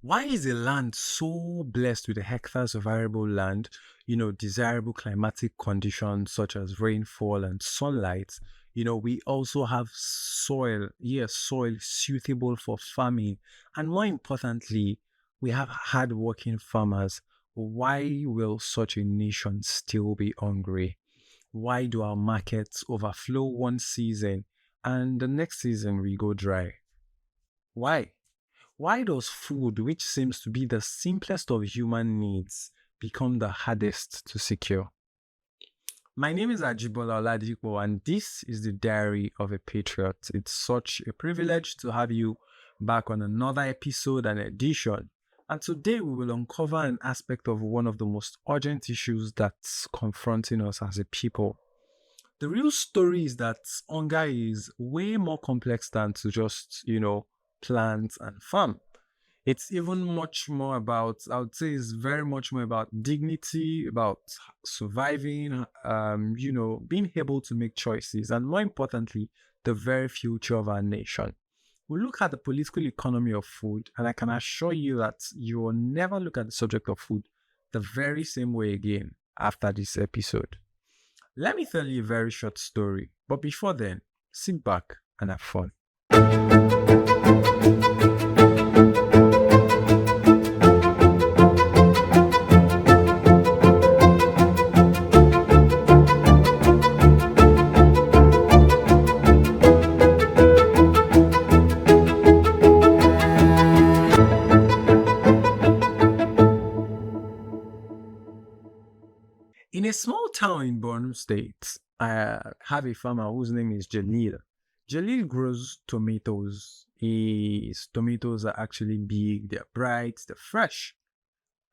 Why is a land so blessed with the hectares of arable land, desirable climatic conditions such as rainfall and sunlight? We also have soil, yes, soil suitable for farming. And more importantly, we have hardworking farmers. Why will such a nation still be hungry? Why do our markets overflow one season and the next season we go dry? Why? Why does food, which seems to be the simplest of human needs, become the hardest to secure? My name is Ajibola Oladiipo, and this is the Diary of a Patriot. It's such a privilege to have you back on another episode and edition. And today we will uncover an aspect of one of the most urgent issues that's confronting us as a people. The real story is that hunger is way more complex than to just, plant and farm. It's even much more about, I would say, it's very much more about dignity, about surviving, being able to make choices, and more importantly, the very future of our nation. We look at the political economy of food, and I can assure you that you will never look at the subject of food the very same way again after this episode. Let me tell you a very short story, but before then, sit back and have fun. In a small town in Borno State, I have a farmer whose name is Jaleel. Jaleel grows tomatoes. His tomatoes are actually big, they're bright, they're fresh.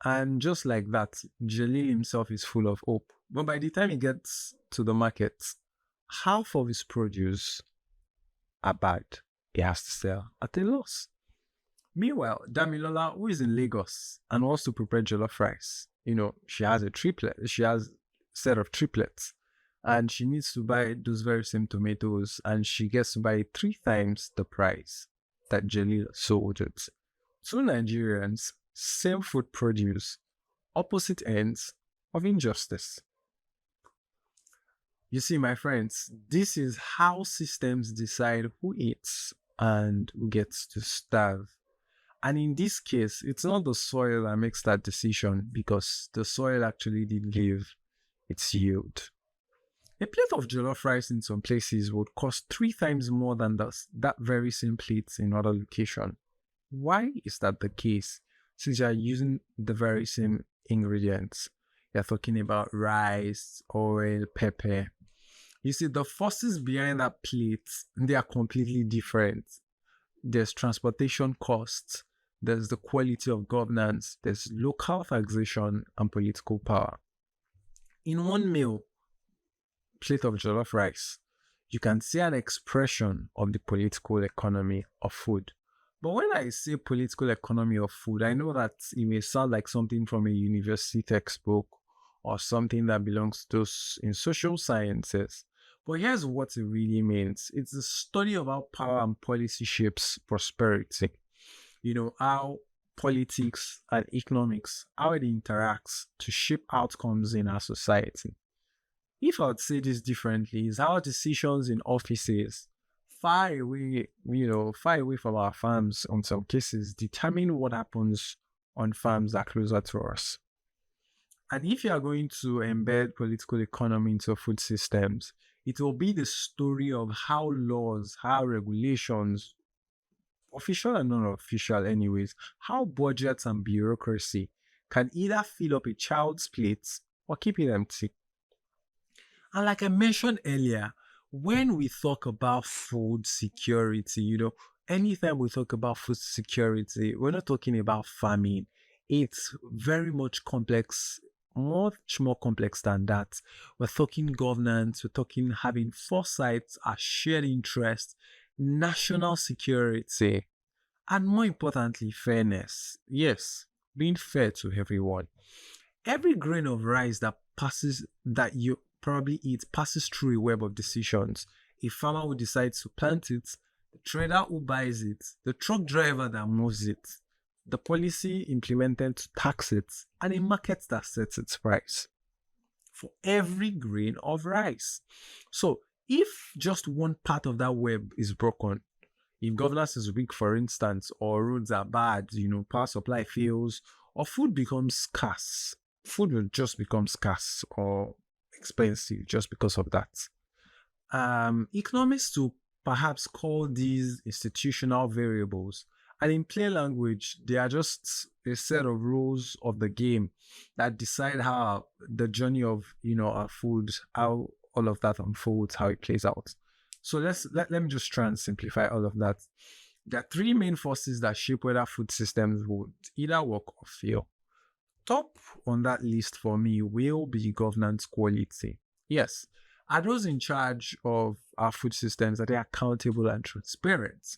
And just like that, Jaleel himself is full of hope. But by the time he gets to the market, half of his produce are bad. He has to sell at a loss. Meanwhile, Damilola, who is in Lagos and wants to prepare jollof rice, she has a triplet. She has a set of triplets, and she needs to buy those very same tomatoes, and she gets to buy 3 times the price that Jaleel sold it. Two Nigerians, same food produce, opposite ends of injustice. You see, my friends, this is how systems decide who eats and who gets to starve. And in this case, it's not the soil that makes that decision because the soil actually did give its yield. A plate of jollof rice in some places would cost 3 times more than that very same plate in other location. Why is that the case? Since you're using the very same ingredients, you're talking about rice, oil, pepper. You see, the forces behind that plate, they are completely different. There's transportation costs, there's the quality of governance, there's local taxation and political power. In one meal, plate of jollof rice, you can see an expression of the political economy of food. But when I say political economy of food, I know that it may sound like something from a university textbook or something that belongs to those in social sciences. But here's what it really means. It's the study of how power and policy shapes prosperity. How politics and economics, how it interacts to shape outcomes in our society. If I would say this differently, is how decisions in offices far away from our farms in some cases determine what happens on farms that are closer to us. And if you are going to embed political economy into food systems, it will be the story of how laws, how regulations, official and non-official anyways, how budgets and bureaucracy can either fill up a child's plate or keep it empty. And like I mentioned earlier, when we talk about food security, anytime we talk about food security, we're not talking about famine. It's very much complex, much more complex than that. We're talking governance, we're talking having foresight, a shared interest, national security, and more importantly, fairness. Yes, being fair to everyone. Every grain of rice that you probably eat passes through a web of decisions. A farmer who decides to plant it, the trader who buys it, the truck driver that moves it, the policy implemented to tax it, and a market that sets its price for every grain of rice. So if just one part of that web is broken, if governance is weak, for instance, or roads are bad, power supply fails, or food becomes scarce, food will just become scarce or expensive just because of that. Economists will perhaps call these institutional variables, and in plain language, they are just a set of rules of the game that decide how the journey of our food, how all of that unfolds, how it plays out. So let me just try and simplify all of that. There are three main forces that shape whether food systems would either work or fail. Top on that list for me will be governance quality. Yes, are those in charge of our food systems, are they accountable and transparent?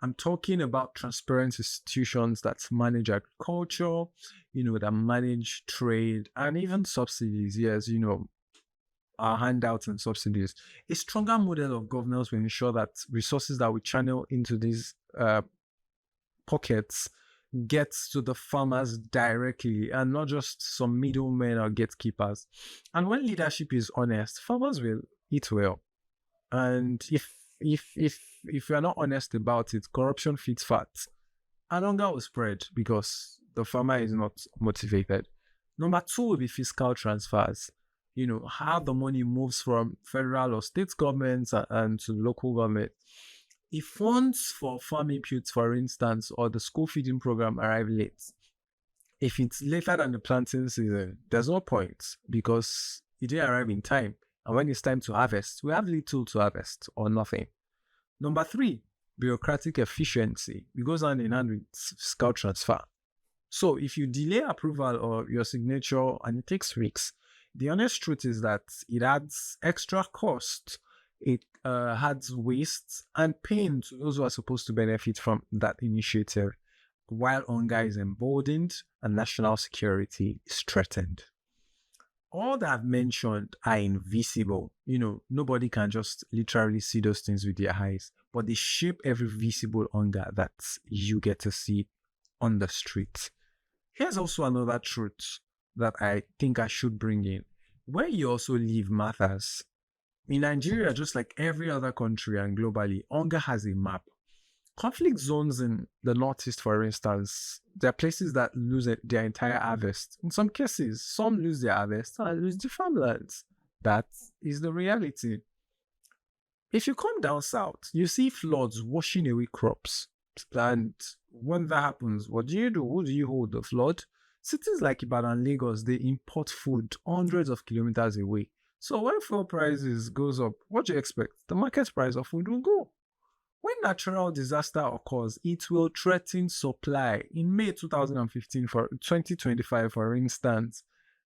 I'm talking about transparent institutions that manage agriculture, that manage trade and even subsidies. Yes, our handouts and subsidies. A stronger model of governance will ensure that resources that we channel into these pockets gets to the farmers directly and not just some middlemen or gatekeepers. And when leadership is honest, farmers will eat well. And if you are not honest about it, corruption feeds fat, and hunger will spread because the farmer is not motivated. Number two will be fiscal transfers. How the money moves from federal or state governments and to local government. If funds for farm inputs, for instance, or the school feeding program arrive late, if it's later than the planting season, there's no point because it didn't arrive in time. And when it's time to harvest, we have little to harvest or nothing. Number three, bureaucratic efficiency. It goes hand in hand with fiscal transfer. So if you delay approval or your signature and it takes weeks, the honest truth is that it adds extra cost. It adds waste and pain to those who are supposed to benefit from that initiative, while hunger is emboldened and national security is threatened. All that I've mentioned are invisible. Nobody can just literally see those things with their eyes, but they shape every visible hunger that you get to see on the street. Here's also another truth that I think I should bring in. Where you also live matters. In Nigeria, just like every other country and globally, hunger has a map. Conflict zones in the Northeast, for instance, there are places that lose their entire harvest. In some cases, some lose their harvest and lose the farmlands. That is the reality. If you come down south, you see floods washing away crops. And when that happens, what do? Who do you hold the flood? Cities like Ibadan and Lagos, they import food hundreds of kilometers away. So when fuel prices goes up, what do you expect? The market price of food will go. When natural disaster occurs, it will threaten supply. In May 2015 for 2025, for instance,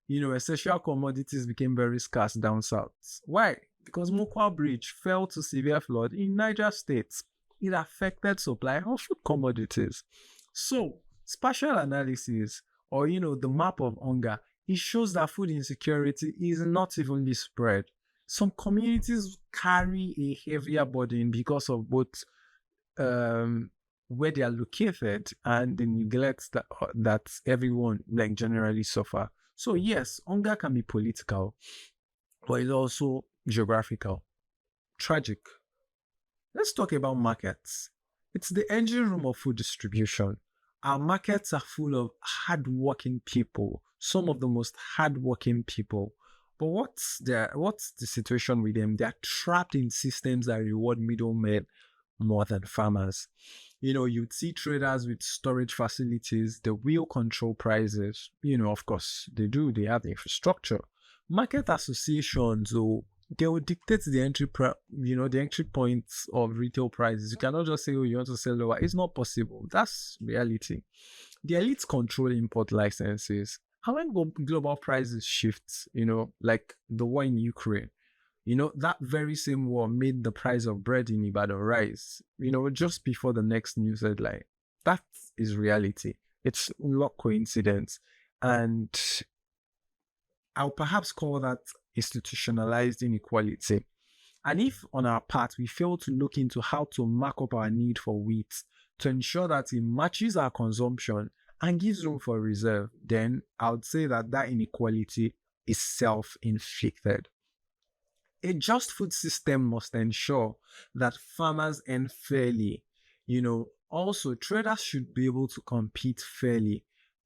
essential commodities became very scarce down south. Why? Because Mokwa Bridge fell to severe flood in Niger State. It affected supply of food commodities. So, spatial analysis, or the map of hunger, it shows that food insecurity is not evenly spread. Some communities carry a heavier burden because of both where they are located and the neglect that everyone generally suffer. So yes, hunger can be political, but it's also geographical. Tragic. Let's talk about markets. It's the engine room of food distribution. Our markets are full of hardworking people, some of the most hardworking people. But what's the situation with them? They're trapped in systems that reward middlemen more than farmers. You'd see traders with storage facilities, they will control prices. Of course, they have the infrastructure. Market associations, they will dictate the entry points of retail prices. You cannot just say, you want to sell lower. It's not possible. That's reality. The elites control import licenses. And when global prices shift, like the war in Ukraine, that very same war made the price of bread in Ibadan rise, just before the next news headline. That is reality. It's not coincidence. And I'll perhaps call that institutionalized inequality. And if on our part we fail to look into how to mark up our need for wheat to ensure that it matches our consumption and gives room for reserve, then I would say that that inequality is self-inflicted. A just food system must ensure that farmers earn fairly. Also traders should be able to compete fairly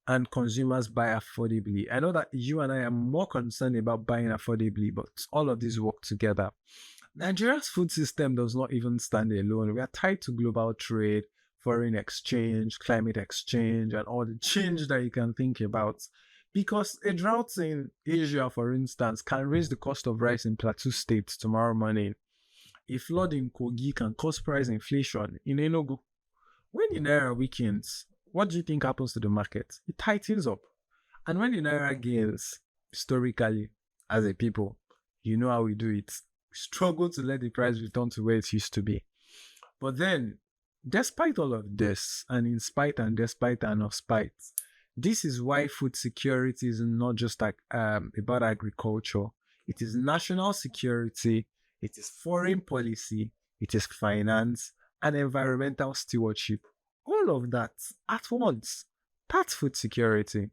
and consumers buy affordably. I know that you and I are more concerned about buying affordably, but all of these work together. Nigeria's food system does not even stand alone. We are tied to global trade, foreign exchange, climate exchange, and all the change that you can think about. Because a drought in Asia, for instance, can raise the cost of rice in Plateau State tomorrow morning. A flood in Kogi can cause price inflation in Enugu. When the Naira weakens, what do you think happens to the market? It tightens up. And when the Naira gains, historically, as a people, you know how we do it. We struggle to let the price return to where it used to be. But then, despite all of this, and in spite and despite and of spite, this is why food security is not just like about agriculture. It is national security, it is foreign policy, it is finance, and environmental stewardship. All of that at once. That's food security.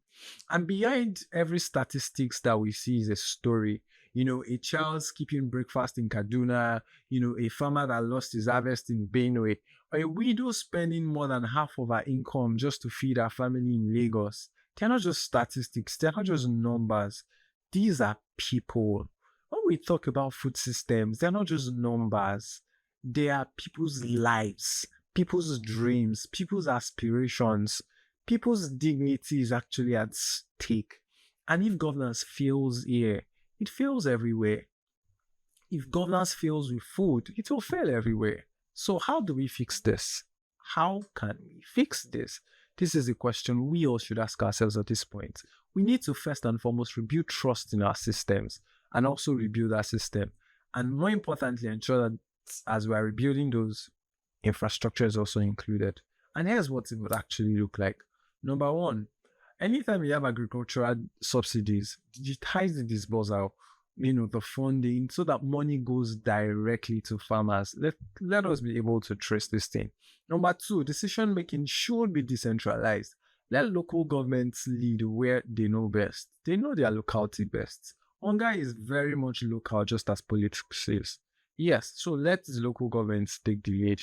And behind every statistics that we see is a story. A child skipping breakfast in Kaduna, a farmer that lost his harvest in Benue, or a widow spending more than half of her income just to feed her family in Lagos. They're not just statistics, they're not just numbers. These are people. When we talk about food systems, they're not just numbers. They are people's lives, people's dreams, people's aspirations. People's dignity is actually at stake. And if governance fails here, it fails everywhere. If governance fails with food, it will fail everywhere. So how do we fix this? How can we fix this? This is a question we all should ask ourselves at this point. We need to first and foremost rebuild trust in our systems and also rebuild our system. And more importantly, ensure that as we are rebuilding those, infrastructure is also included. And here's what it would actually look like. Number one, anytime you have agricultural subsidies, digitize the disposal, the funding, so that money goes directly to farmers. Let us be able to trace this thing. Number two, decision making should be decentralized. Let local governments lead where they know best. They know their locality best. Hunger is very much local, just as politics is. Yes, so let the local governments take the lead.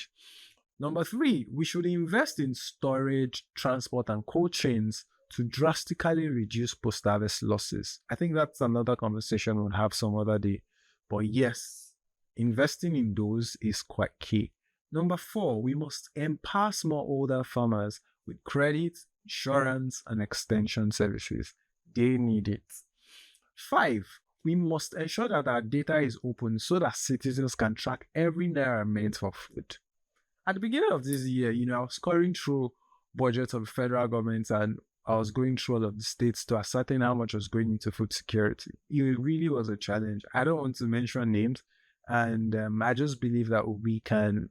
Number three, we should invest in storage, transport, and cold chains to drastically reduce post-harvest losses. I think that's another conversation we'll have some other day. But yes, investing in those is quite key. Number four, we must empower smallholder farmers with credit, insurance, and extension services. They need it. Five, we must ensure that our data is open so that citizens can track every naira meant for food. At the beginning of this year, I was scouring through budgets of the federal government and I was going through all of the states to ascertain how much was going into food security. It really was a challenge. I don't want to mention names, and I just believe that we can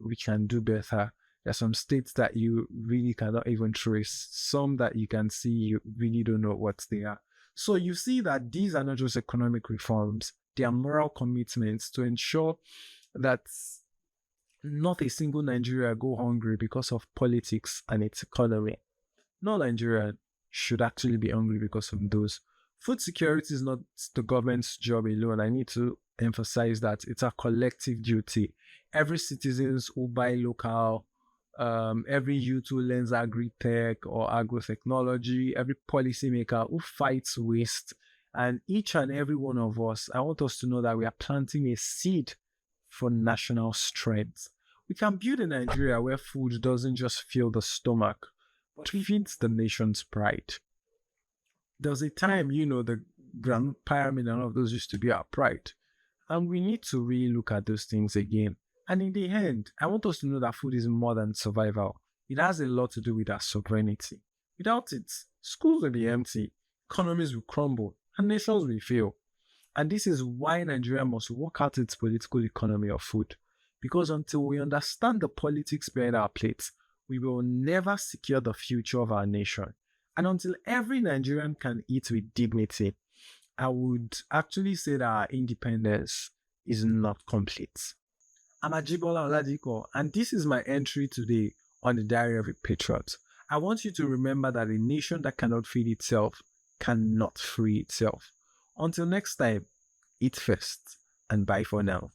do better. There's some states that you really cannot even trace. Some that you can see, you really don't know what they are. So you see that these are not just economic reforms; they are moral commitments to ensure that not a single Nigeria go hungry because of politics and its economy. No Nigerian should actually be hungry because of those. Food security is not the government's job alone. I need to emphasize that it's a collective duty. Every citizen who buy local, every youth who learns agri-tech or agro-technology, every policymaker who fights waste, and each and every one of us, I want us to know that we are planting a seed for national strength. We can build a Nigeria where food doesn't just fill the stomach, but feeds the nation's pride. There was a time, the Grand Pyramid and all of those used to be our pride. And we need to really look at those things again. And in the end, I want us to know that food is more than survival. It has a lot to do with our sovereignty. Without it, schools will be empty, economies will crumble, and nations will fail. And this is why Nigeria must work out its political economy of food. Because until we understand the politics behind our plates, we will never secure the future of our nation. And until every Nigerian can eat with dignity, I would actually say that our independence is not complete. I'm Ajibola Oladiipo, and this is my entry today on the Diary of a Patriot. I want you to remember that a nation that cannot feed itself cannot free itself. Until next time, eat first and bye for now.